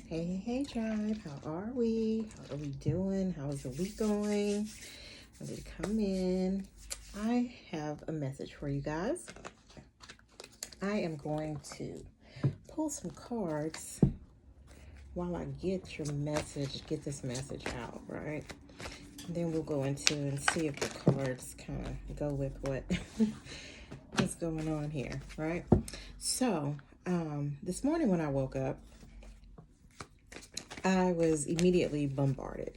Hey, tribe. How are we? How are we doing? How is the week going? Ready to come in. I have a message for you guys. I am going to pull some cards while I get this message out, right? And then we'll go into and see if the cards kind of go with what's going on here, right? So, this morning when I woke up, I was immediately bombarded.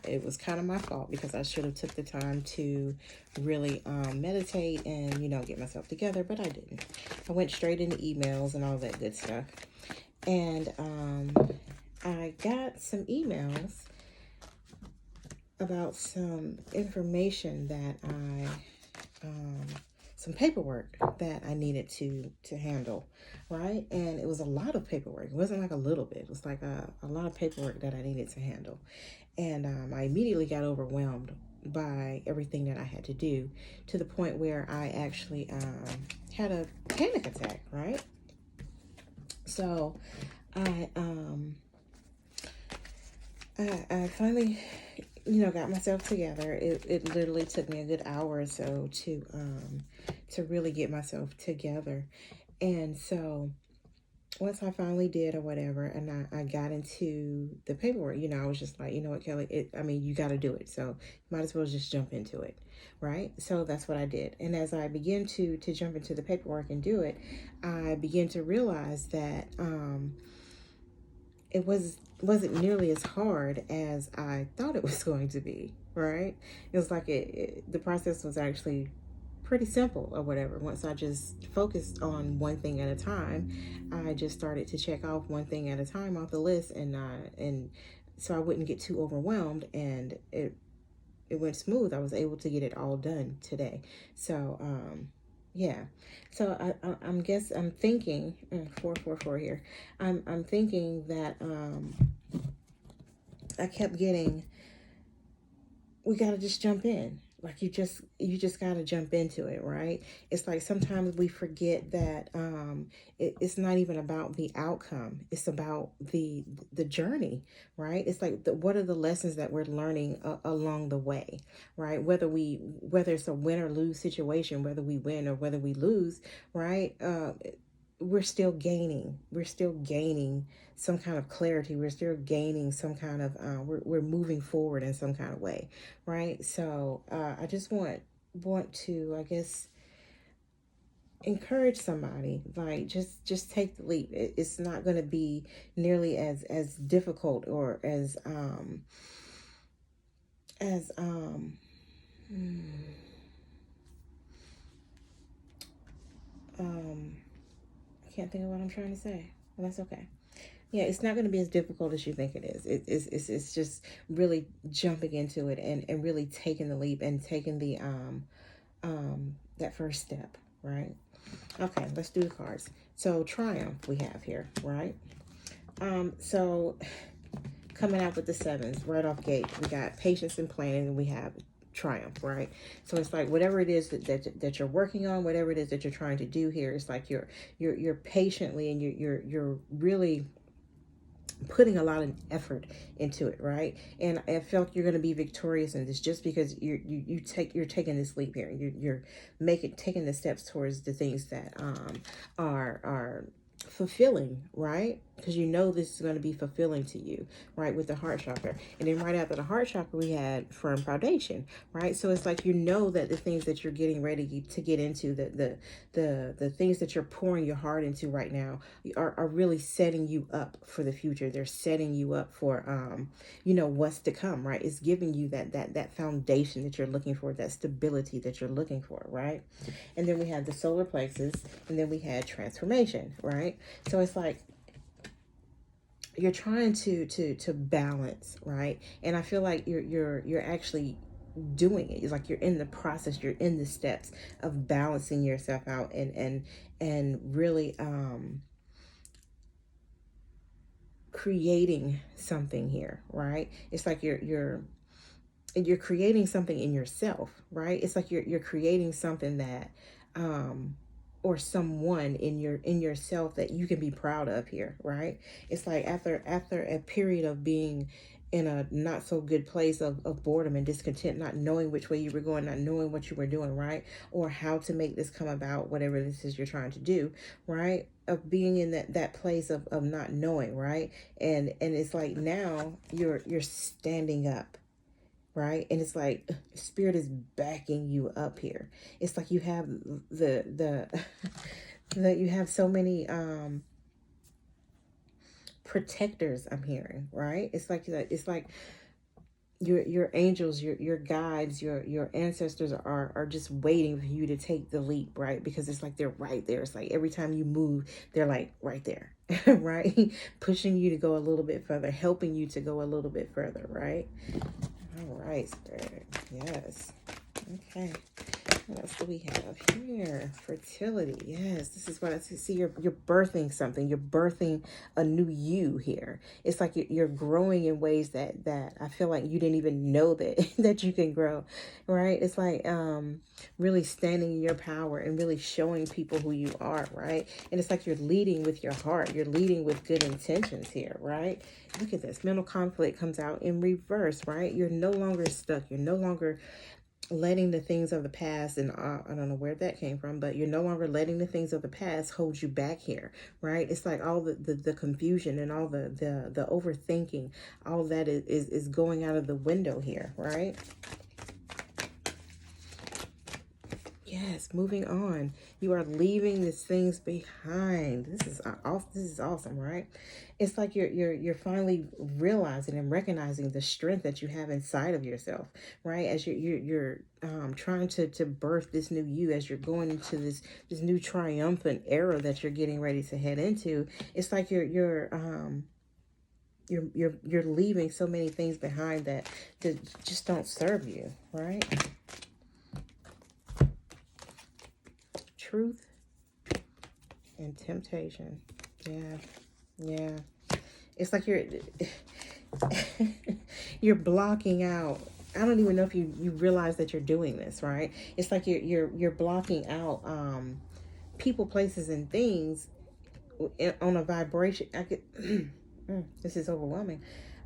It was kind of my fault because I should have took the time to really meditate and get myself together, but I didn't. I went straight into emails and all that good stuff, and I got some emails about some information that some paperwork that I needed to handle, right? And it was a lot of paperwork. It wasn't like a little bit. It was like a lot of paperwork that I needed to handle. And I immediately got overwhelmed by everything that I had to do, to the point where I actually had a panic attack, right? So I I finally got myself together. It literally took me a good hour or so to really get myself together. And so once I finally did or whatever, and I got into the paperwork, I was just like, you know what, Kelly, you got to do it. So you might as well just jump into it. Right. So that's what I did. And as I began to jump into the paperwork and do it, I began to realize that, it wasn't nearly as hard as I thought it was going to be, right? It was like the process was actually pretty simple or whatever. Once I just focused on one thing at a time, I just started to check off one thing at a time off the list, and so I wouldn't get too overwhelmed, and it went smooth. I was able to get it all done today. So yeah. So I'm thinking 444 here. I'm thinking that I kept getting, we got to just jump in. Like you just got to jump into it, right? It's like sometimes we forget that it's not even about the outcome. It's about the journey, right? It's like what are the lessons that we're learning along the way, right? Whether it's a win or lose situation, whether we win or whether we lose, right? We're still gaining some kind of clarity. We're still gaining some kind of we're moving forward in some kind of way, right? So I just want to, I guess, encourage somebody, like just take the leap. It's not going to be nearly as difficult or as hmm, um I can't think of what I'm trying to say, but that's okay. Yeah, it's not going to be as difficult as you think it is. It's just really jumping into it, and really taking the leap and taking the that first step, right? Okay, let's do the cards. So triumph we have here, right? So coming out with the sevens right off gate, we got patience and planning, and we have triumph, right? So it's like whatever it is that you're working on, whatever it is that you're trying to do here, it's like you're patiently, and you're really putting a lot of effort into it, right? And I feel like you're going to be victorious in this, just because you're taking this leap here. You're taking the steps towards the things that are fulfilling, right? Because this is going to be fulfilling to you, right? With the heart chakra. And then right after the heart chakra, we had firm foundation, right? So it's like that the things that you're getting ready to get into, the things that you're pouring your heart into right now are really setting you up for the future. They're setting you up for what's to come, right? It's giving you that foundation that you're looking for, that stability that you're looking for, right? And then we had the solar plexus, and then we had transformation, right? So it's like you're trying to balance, right? And I feel like you're actually doing it. It's like you're in the process, you're in the steps of balancing yourself out, and really creating something here, right? It's like you're creating something in yourself, right? It's like you're creating something that or someone in yourself that you can be proud of here, right? It's like after a period of being in a not so good place of boredom and discontent, not knowing which way you were going, not knowing what you were doing, right? Or how to make this come about, whatever this is you're trying to do, right? Of being in that place of not knowing, right? And it's like now you're standing up, right? And it's like spirit is backing you up here. It's like you have the that you have so many protectors, I'm hearing, right? It's like your angels, your guides, your ancestors are just waiting for you to take the leap, right? Because it's like they're right there. It's like every time you move, they're like right there. Right? Pushing you to go a little bit further, helping you to go a little bit further, right? All right, Spirit. Yes. Okay. What else do we have here? Fertility. Yes, this is what I see. You're birthing something. You're birthing a new you here. It's like you're growing in ways that I feel like you didn't even know that that you can grow, right? It's like really standing in your power and really showing people who you are, right? And it's like you're leading with your heart. You're leading with good intentions here, right? Look at this. Mental conflict comes out in reverse, right? You're no longer stuck. You're no longer letting the things of the past, and I don't know where that came from, but you're no longer letting the things of the past hold you back here, right? It's like all the confusion and all the overthinking, all that is going out of the window here, right? Yes, moving on. You are leaving these things behind. This is awesome, right? It's like you're finally realizing and recognizing the strength that you have inside of yourself, right? As you're trying to birth this new you, as you're going into this new triumphant era that you're getting ready to head into. It's like you're leaving so many things behind that just don't serve you, right? Truth and temptation. Yeah. Yeah. It's like you're blocking out. I don't even know if you realize that you're doing this, right? It's like you're blocking out people, places, and things on a vibration. I could this is overwhelming.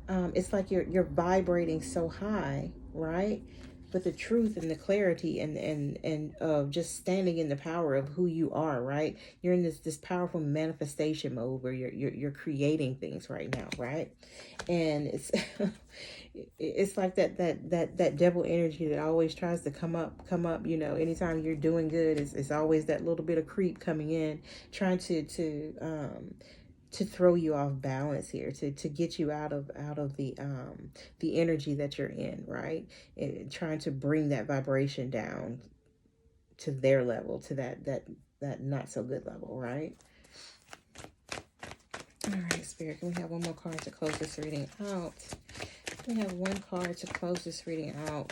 It's like you're vibrating so high, right? But the truth and the clarity and of just standing in the power of who you are, right? You're in this powerful manifestation mode where you're creating things right now, right? And it's it's like that devil energy that always tries to come up, you know, anytime you're doing good, it's always that little bit of creep coming in, trying to throw you off balance here, to get you out of the energy that you're in, right? And trying to bring that vibration down to their level, to that not so good level, right? All right, Spirit, can we have one more card to close this reading out? We have one card to close this reading out.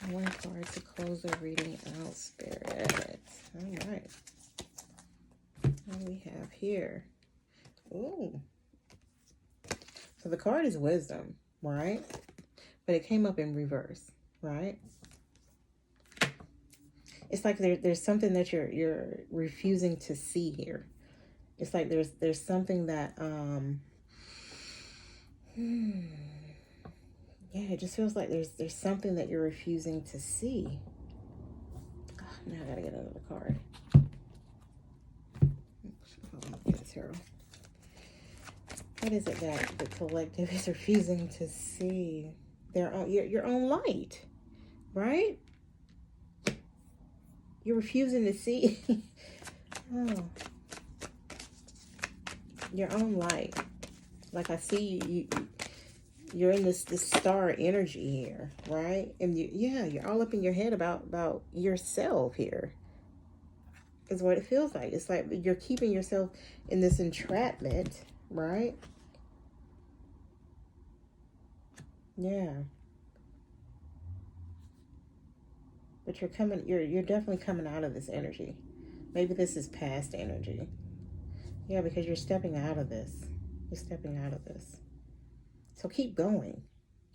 One card to close the reading out, Spirit. All right. What do we have here? Ooh. So the card is wisdom, right? But it came up in reverse, right? It's like there's something that you're refusing to see here. It's like there's something that yeah, it just feels like there's something that you're refusing to see. Oh, now I gotta get another card. Tarot. What is it that the collective is refusing to see? Their own, your own light, right? You're refusing to see oh, your own light. Like I see you're in this star energy here, right? And you're all up in your head about yourself here. Is what it feels like. It's like you're keeping yourself in this entrapment, right? Yeah. But you're definitely coming out of this energy. Maybe this is past energy. Yeah, because you're stepping out of this. You're stepping out of this. So keep going.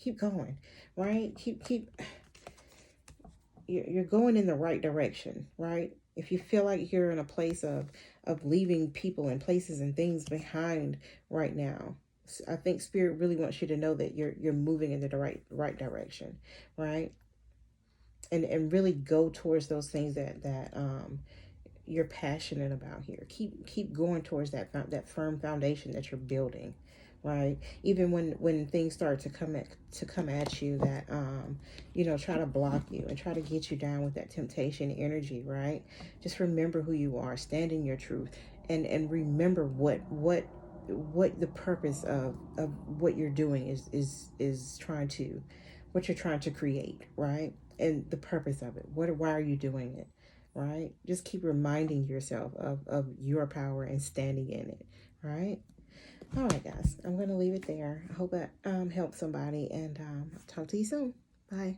Keep going, right? Keep you're going in the right direction, right? If you feel like you're in a place of leaving people and places and things behind right now, I think Spirit really wants you to know that you're moving in the right direction, right? And really go towards those things that you're passionate about here. Keep going towards that firm foundation that you're building, right? Even when things start to come at you that try to block you and try to get you down with that temptation energy, right? Just remember who you are, stand in your truth, and remember what the purpose of what you're doing is trying to, what you're trying to create, right? And the purpose of it. Why are you doing it? Right? Just keep reminding yourself of your power and standing in it, right? All right, guys, I'm going to leave it there. I hope that helps somebody, and I'll talk to you soon. Bye.